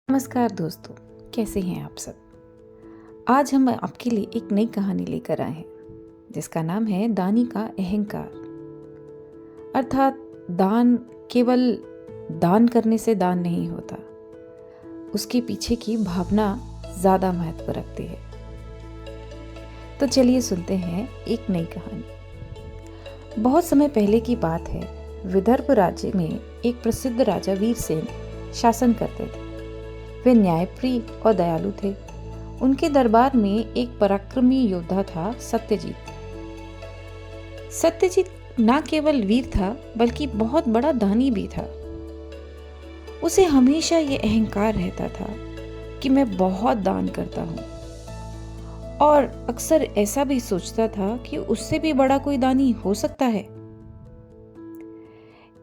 नमस्कार दोस्तों, कैसे हैं आप सब। आज हम आपके लिए एक नई कहानी लेकर आए हैं जिसका नाम है दानी का अहंकार। अर्थात दान केवल दान करने से दान नहीं होता, उसके पीछे की भावना ज़्यादा महत्व रखती है। तो चलिए सुनते हैं एक नई कहानी। बहुत समय पहले की बात है। विदर्भ राज्य में एक प्रसिद्ध राजा वीरसेन शासन करते थे। वे न्यायप्रिय और दयालु थे। उनके दरबार में एक पराक्रमी योद्धा था, सत्यजीत। सत्यजीत न केवल वीर था बल्कि बहुत बड़ा दानी भी था। उसे हमेशा ये अहंकार रहता था कि मैं बहुत दान करता हूँ, और अक्सर ऐसा भी सोचता था कि उससे भी बड़ा कोई दानी हो सकता है।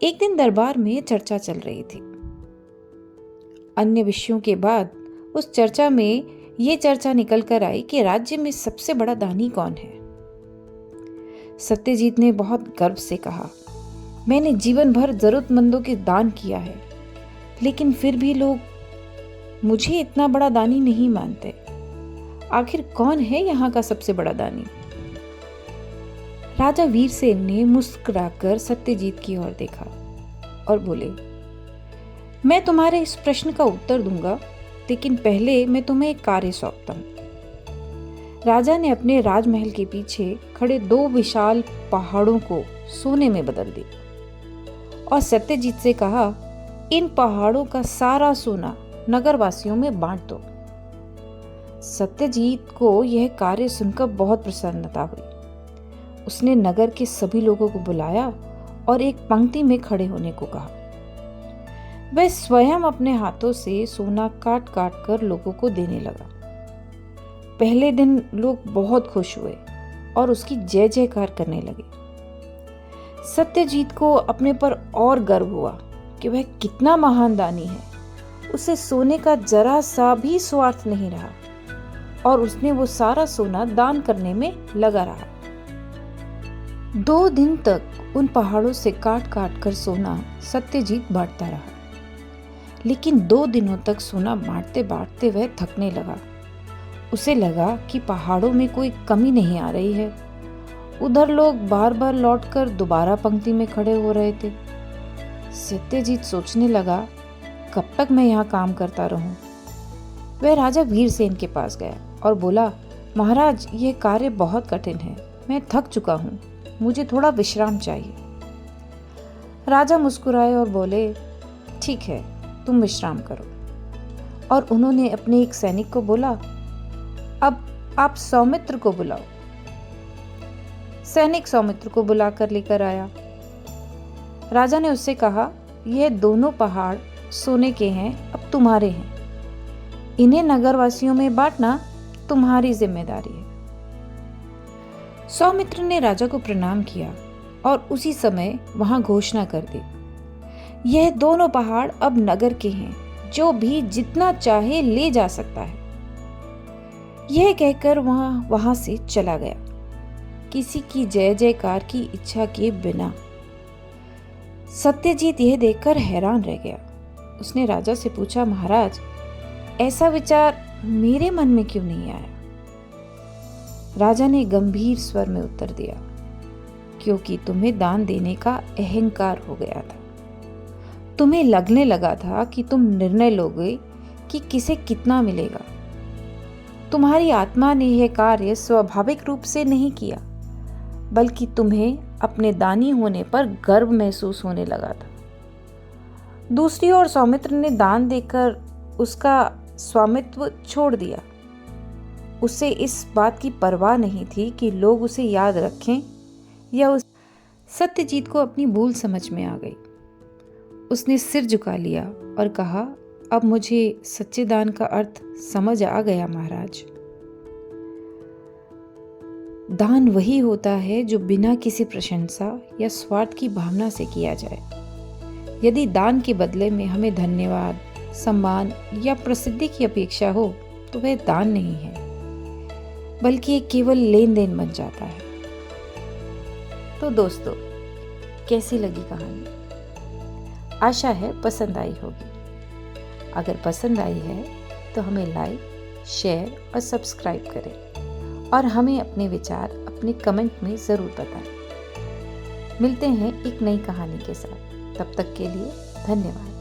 एक दिन दरबार में चर्चा चल रही थी। अन्य विषयों के बाद उस चर्चा में ये चर्चा निकल कर आई कि राज्य में सबसे बड़ा दानी कौन है। सत्यजीत ने बहुत गर्व से कहा, मैंने जीवन भर जरूरतमंदों के दान किया है, लेकिन फिर भी लोग मुझे इतना बड़ा दानी नहीं मानते। आखिर कौन है यहाँ का सबसे बड़ा दानी? राजा वीरसेन ने मुस्कुराकर सत्यजीत की ओर देखा और बोले, मैं तुम्हारे इस प्रश्न का उत्तर दूंगा, लेकिन पहले मैं तुम्हें एक कार्य सौंपता हूं। राजा ने अपने राजमहल के पीछे खड़े 2 विशाल पहाड़ों को सोने में बदल दिया और सत्यजीत से कहा, इन पहाड़ों का सारा सोना नगरवासियों में बांट दो। सत्यजीत को यह कार्य सुनकर बहुत प्रसन्नता हुई। उसने नगर के सभी लोगों को बुलाया और एक पंक्ति में खड़े होने को कहा। वह स्वयं अपने हाथों से सोना काट काट कर लोगों को देने लगा। पहले दिन लोग बहुत खुश हुए और उसकी जय जयकार करने लगे। सत्यजीत को अपने पर और गर्व हुआ कि वह कितना महान दानी है। उसे सोने का जरा सा भी स्वार्थ नहीं रहा और उसने वो सारा सोना दान करने में लगा रहा। 2 दिन तक उन पहाड़ों से काट काट कर सोना सत्यजीत बांटता रहा, लेकिन 2 दिनों तक सोना बांटते बांटते वह थकने लगा। उसे लगा कि पहाड़ों में कोई कमी नहीं आ रही है। उधर लोग बार बार लौटकर दोबारा पंक्ति में खड़े हो रहे थे। सत्यजीत सोचने लगा, कब तक मैं यहाँ काम करता रहूं? वह राजा वीरसेन के पास गया और बोला, महाराज, यह कार्य बहुत कठिन है। मैं थक चुका हूँ, मुझे थोड़ा विश्राम चाहिए। राजा मुस्कुराए और बोले, ठीक है, तुम विश्राम करो। और उन्होंने अपने एक सैनिक को बोला, अब आप सौमित्र को बुलाओ। सैनिक सौमित्र को बुलाकर लेकर आया। राजा ने उससे कहा, यह दोनों पहाड़ सोने के हैं, अब तुम्हारे हैं। इन्हें नगरवासियों में बांटना तुम्हारी जिम्मेदारी है। सौमित्र ने राजा को प्रणाम किया और उसी समय वहां घोषणा कर दी, यह दोनों पहाड़ अब नगर के हैं, जो भी जितना चाहे ले जा सकता है। यह कहकर वहां से चला गया, किसी की जय जयकार की इच्छा किए बिना। सत्यजीत यह देखकर हैरान रह गया। उसने राजा से पूछा, महाराज, ऐसा विचार मेरे मन में क्यों नहीं आया? राजा ने गंभीर स्वर में उत्तर दिया, क्योंकि तुम्हें दान देने का अहंकार हो गया था। तुम्हें लगने लगा था कि तुम निर्णय लोगे कि किसे कितना मिलेगा। तुम्हारी आत्मा ने यह कार्य स्वाभाविक रूप से नहीं किया, बल्कि तुम्हें अपने दानी होने पर गर्व महसूस होने लगा था। दूसरी ओर सौमित्र ने दान देकर उसका स्वामित्व छोड़ दिया। उसे इस बात की परवाह नहीं थी कि लोग उसे याद रखें या सत्यजीत को अपनी भूल समझ में आ गई। उसने सिर झुका लिया और कहा, अब मुझे सच्चे दान का अर्थ समझ आ गया महाराज। दान वही होता है जो बिना किसी प्रशंसा या स्वार्थ की भावना से किया जाए। यदि दान के बदले में हमें धन्यवाद, सम्मान या प्रसिद्धि की अपेक्षा हो, तो वह दान नहीं है, बल्कि एक केवल लेन देन बन जाता है। तो दोस्तों, कैसी लगी कहानी? आशा है पसंद आई होगी। अगर पसंद आई है तो हमें लाइक, शेयर और सब्सक्राइब करें और हमें अपने विचार अपने कमेंट में ज़रूर बताएं। मिलते हैं एक नई कहानी के साथ। तब तक के लिए धन्यवाद।